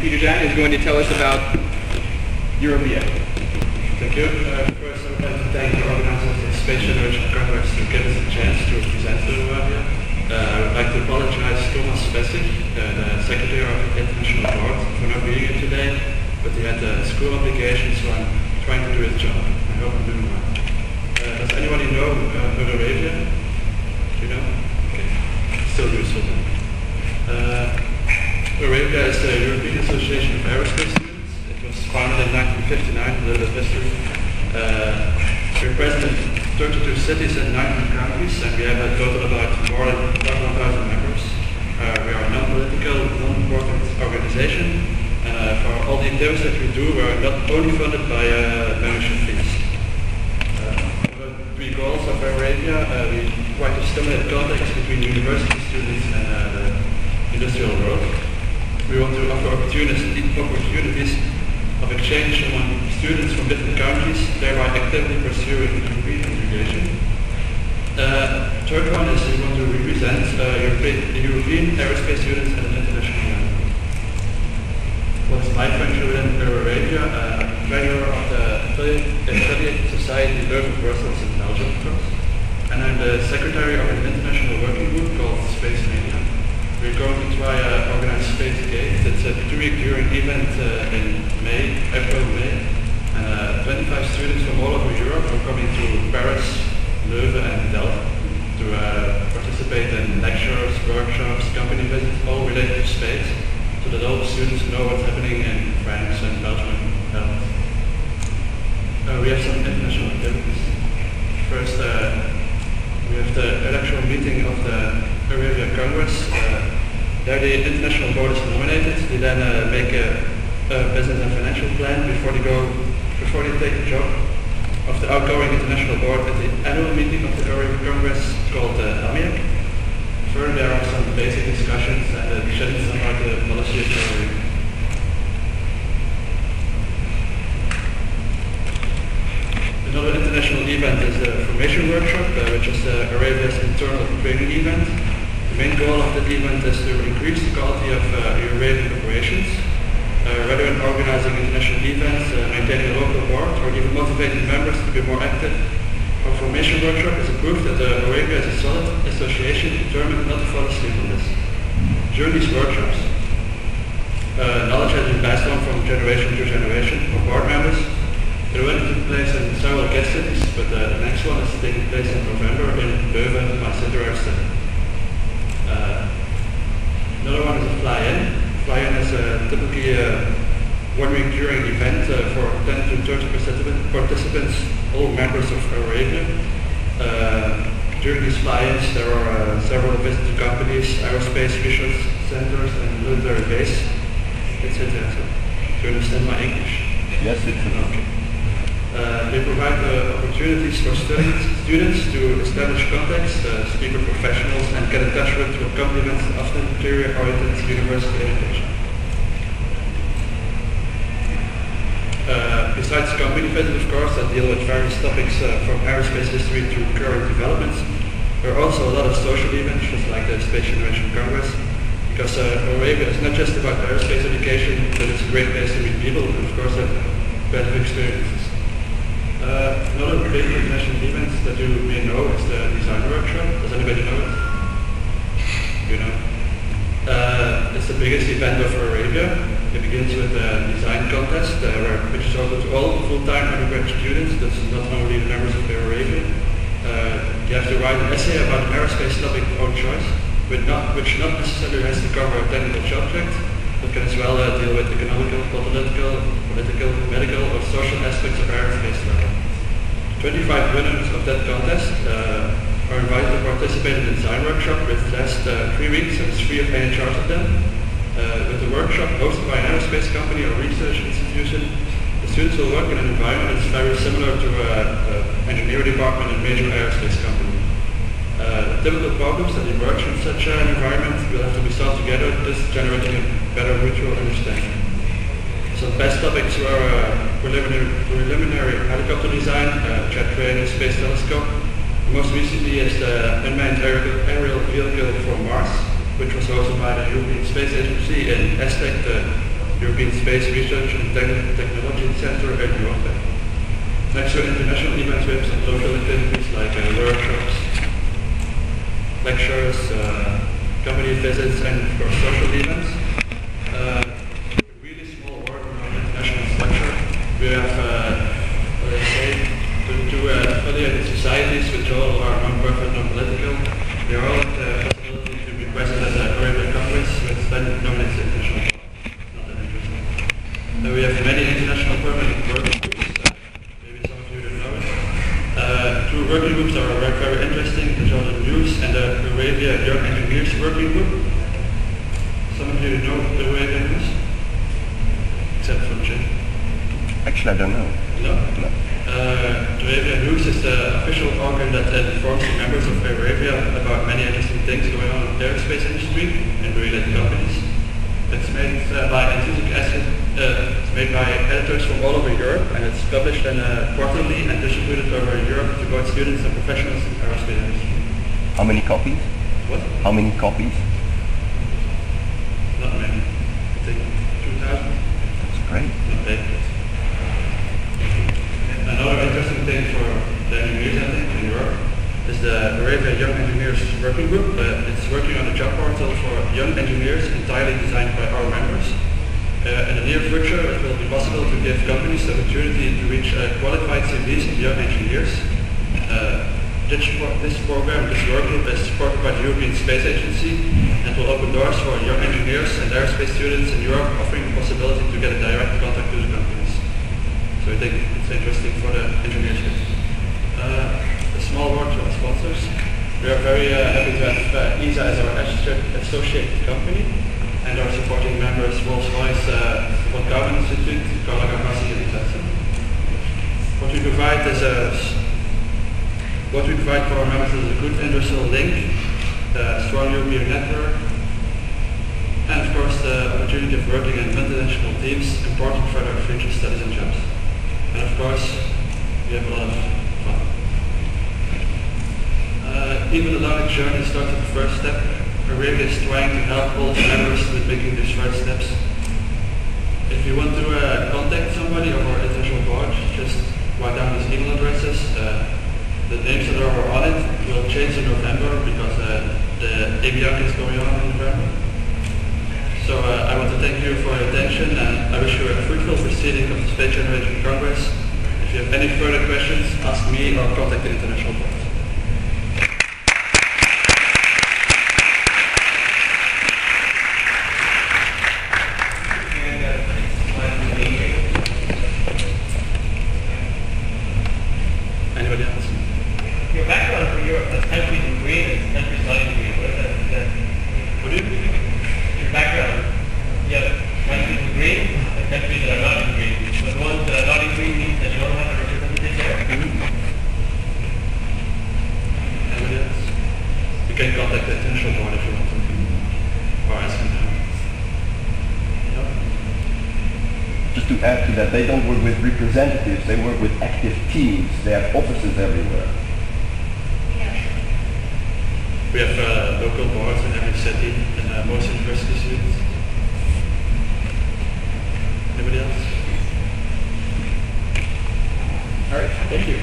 Peter Jan is going to tell us about Eurovia. Thank you. First, I would like to thank the organizers of the Space Generation Congress to give us a chance to present to Eurovia. I would like to apologize to Thomas Spessig, the Secretary of the International Board, for not being here today, but he had a school obligation, so I'm trying to do his job. I hope I'm doing well. Does anybody know Eurovia? Do you know? Okay. Still useful. Eurovia is the European Association of Aerospace Students. It was founded in 1959, a little bit of history. We're present in 32 cities and 19 countries, and we have a total of about more than 1,000 members. We are a non-political, non-profit organization, and for all the endeavors that we do, we are not only funded by membership fees. The three goals of Eurovia, we try to stimulate contacts between university students and the industrial world. We want to offer opportunities of exchange among students from different countries, thereby actively pursuing European integration. Third one is we want to represent European aerospace students at an international level. What's my function within Eurovia? I'm treasurer of the Affiliate Society Leuven, Brussels, and Belgium, of course. And I'm the secretary of an international working group called Space Media. We're going to try organize Space Gate. It's a 2-week during event in April, May. 25 students from all over Europe are coming to Paris, Leuven and Delft to participate in lectures, workshops, company visits, all related to space, so that all the students know what's happening in France and Belgium and Netherlands. We have some international activities. First, we have the electoral meeting of the Eurovia Congress. There the international board is nominated. They then make a business and financial plan before they take the job of the outgoing international board at the annual meeting of the Eurovia Congress called AMIAC. Further, there are some basic discussions and decisions about the policy of Eurovia. Another international event is the Formation Workshop, which is Eurovia's internal training event. The main goal of that event is to increase the quality of Eurovian operations, rather than organizing international events, maintaining a local board, or even motivating members to be more active. Our Formation Workshop is a proof that Eurovia is a solid association determined not to fall asleep on this. During these workshops, knowledge has been passed on from generation to generation for board members. It already took place in several guest cities, but the next one is taking place in November in Leuven, my center city. Another one is a fly-in. Fly-in is typically a 1-week during event for 10 to 30 participants, all members of Eurovia. During these fly-ins, there are several visits to companies, aerospace research centers, and military base, etc. Do you understand my English? Yes, it's okay. They provide opportunities for students to establish contacts, speak with professionals, and get in touch with what complements often career-oriented university education. Besides company visits, of course, that deal with various topics from aerospace history to current developments, there are also a lot of social events, just like the Space Generation Congress, because Eurovia is not just about aerospace education, but it's a great place to meet people and, of course, have better experiences. Another big international event that you may know is the Design Workshop. Does anybody know it? You know? It's the biggest event of Eurovia. It begins with a design contest, which is open to all full-time undergraduate students. That's not only the members of Eurovia. You have to write an essay about an aerospace topic of own choice, which not necessarily has to cover a technical subject, but can as well deal with economical, political, medical, or social aspects of aerospace learning. 25 winners of that contest are invited to participate in the design workshop, which lasts 3 weeks and is free of any charge of them. With the workshop hosted by an aerospace company or research institution, the students will work in an environment that's very similar to an engineering department in a major aerospace company. Typical problems that emerge in such an environment will have to be solved together, thus generating a better mutual understanding. Some best topics were preliminary helicopter design, jet training, space telescope. Most recently is the unmanned aerial vehicle for Mars, which was hosted by the European Space Agency in ESTEC, the European Space Research and Technology Center in Europe. Next to international events, we have some local activities like workshops, lectures, company visits, and of course social events. Really small work on our international structure. We have, two affiliated societies which all are non-profit, non-political. They are all at the possibility to be present at the Arabian Congress, which then dominates the international part. Not that interesting. We have many international permanent working groups. Maybe some of you don't know it. Two working groups are very interesting. The Jordan News and the Arabia Young Engineers Working Group. Some of you know the Arabia News? Except for Jim. Actually, I don't know. No? No. Arabia News is the official organ that informs the members of Arabia about many interesting things going on in the aerospace industry and related companies. It's made by it's made by editors from all over Europe, and it's published in quarterly and distributed over Europe to both students and professionals in the aerospace industry. How many copies? What? How many copies? Not many. I think 2,000. That's great. Not big. Another interesting thing for the engineers, I think, in Europe is the Arabia Young Engineers Working Group. It's working on a job portal for young engineers entirely designed by our members. In the near future, it will be possible to give companies the opportunity to reach qualified CVs of young engineers. This program, this workgroup, is supported by the European Space Agency and will open doors for young engineers and aerospace students in Europe, offering the possibility to get a direct contact to the companies. So I think it's interesting for the engineers. A small word to our sponsors. We are very happy to have ESA as our associate company, and our supporting members Rolls-Royce, Von Karman Institute, Carla Gavasi, and etc. What we provide for our members is a good universal link, a strong European network, and of course the opportunity of working in multinational teams, important for their future studies and jobs. And of course, we have a lot of fun. Even the learning journey starts at the first step. Arabia is trying to help all its members with making these first steps. If you want to contact somebody or our international board, just write down these email addresses. The names that are on it will change in November because the ABIAC is going on in November. So I want to thank you for your attention, and I wish you a fruitful proceeding of the Space Generation Congress. If you have any further questions, ask me or contact the International Board. Anybody else? Your background for Europe, that's countries in green and countries not in green. What is that exactly? What do you mean? Your background, you have countries in green and countries that are not in green. But the ones that are not in green means that you don't have a representative there. Anybody else? You can contact the International Board if you want something. Or ask me now. No? Just to add to that, they don't work with representatives, they work with active teams. They have offices everywhere. We have local boards in every city and most university students. Anybody else? All right, thank you.